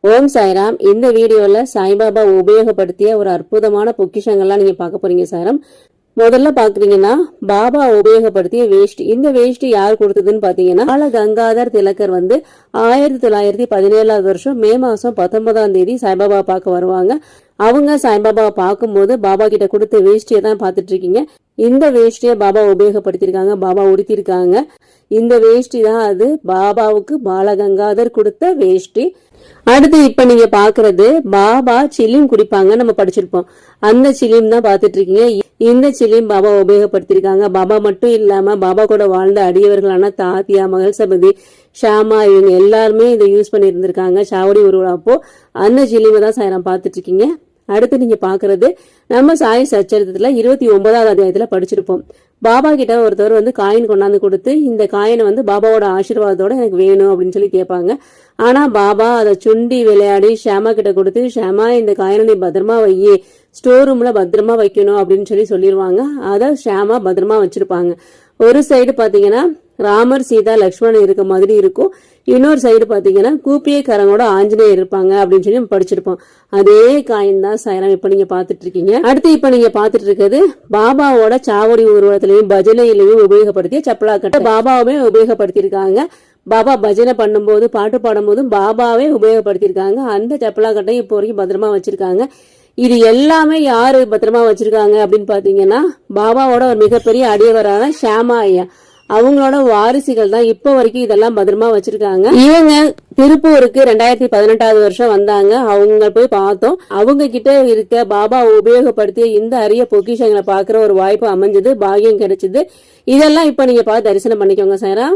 ஓம் சாய்ராம். இந்த வீடியோல சாய்பாபா உபயோகப்படுத்திய ஒரு அற்புதமான பொக்கிஷங்கள்லாம் நீங்க பார்க்க போறீங்க சாய்ராம். முதல்ல பாக்குறீங்கன்னா பாபா உபயோகப்படுத்திய வேஷ்டி. இந்த வேஷ்டி யார் கொடுத்ததுன்னு பாத்தீங்கன்னா பால கங்காதர் திலகர் 1917 வருஷம் மே மாசம் 19ஆம் தேதி சாய்பாபா பார்க்க வருவாங்க. அவங்க சாய்பாபா பார்க்கும்போது பாபா கிட்ட கொடுத்த வேஷ்டியை தான் பாத்துட்டு இருக்கீங்க. இந்த வேஷ்டியை பாபா உபயோகப்படுத்திருக்காங்க, பாபா உடுத்திருக்காங்க. இந்த வேஷ்டி தான் அது பாபாவுக்கு பாலகங்காதர் கொடுத்த வேஷ்டி. அடுத்து இப்ப நீங்க பாக்குறது பாபா சிலிம் குடிப்பாங்க, நம்ம படிச்சிருப்போம். அந்த சிலிம் தான் பாத்துட்டு இருக்கீங்க. இந்த சிலிம் பாபா உபயோகப்படுத்திருக்காங்க. பாபா மட்டும் இல்லாம பாபா கூட வாழ்ந்த அடியவர்களான தாத்தியா, மகள்சபதி, ஷாமா இவங்க எல்லாருமே இதை யூஸ் பண்ணி இருந்திருக்காங்க சாவடி உருவாப்போ. அந்த சிலிமை தான் சாயரம் பாத்துட்டு இருக்கீங்க. அடுத்து நீங்க பாக்குறது நம்ம சாய் சச்சரித்திரத்துல 29வது அத்தியாயத்துல படிச்சிருப்போம். பாபா கிட்ட ஒருத்தவர் காயின் கொண்டாந்து கொடுத்து இந்த காயினை பாபாவோட ஆசீர்வாதத்தோட எனக்கு வேணும் அப்படின்னு சொல்லி கேட்பாங்க. ஆனா பாபா அதை சுண்டி விளையாடி ஷாமா கிட்ட கொடுத்து, ஷாமா இந்த காயினை நீ பத்திரமா வையே, ஸ்டோர் ரூம்ல பத்திரமா வைக்கணும் அப்படின்னு சொல்லிடுவாங்க. அதை ஷாமா பத்திரமா வச்சிருப்பாங்க. ஒரு சைடு பாத்தீங்கன்னா ராமர், சீதா, லக்ஷ்மணன் இருக்க மாதிரி இருக்கும். இன்னொரு சைடு பாத்தீங்கன்னா கூப்பிய கரங்களோட ஆஞ்சநேயர் இருப்பாங்க அப்படின்னு சொல்லி நம்ம படிச்சிருப்போம். அதே காயின் தான் சாயரம் இப்ப நீங்க பாத்துட்டு இருக்கீங்க. அடுத்து இப்ப நீங்க பாத்துட்டு இருக்கிறது பாபாவோட சாவடி ஊர்வலத்திலையும் பஜனையிலையும் உபயோகப்படுத்திய சப்பலாக்கட்டை. பாபாவுமே உபயோகப்படுத்தியிருக்காங்க. பாபா பஜனை பண்ணும்போது, பாட்டு பாடும் போதும் பாபாவே உபயோகப்படுத்தியிருக்காங்க. அந்த சப்பலாக்கட்டையும் இப்போ வரைக்கும் பத்திரமா வச்சிருக்காங்க. இது எல்லாமே யாரு பத்திரமா வச்சிருக்காங்க அப்படின்னு பாத்தீங்கன்னா பாபாவோட ஒரு மிகப்பெரிய அடியவரான ஷாமா ஐயா, அவங்களோட வாரிசுகள் தான் இப்ப வரைக்கும் இதெல்லாம் பத்திரமா வச்சிருக்காங்க. இவங்க திருப்பூருக்கு 2018 வருஷம் வந்தாங்க. அவங்க போய் பார்த்தோம். அவங்க கிட்ட இருக்க பாபா உபயோகப்படுத்திய இந்த அரிய பொக்கிஷங்களை பாக்குற ஒரு வாய்ப்பு அமைஞ்சது, பாகியம் கிடைச்சது. இதெல்லாம் இப்ப நீங்க பார்த்து தரிசனம் பண்ணிக்கோங்க சாரா.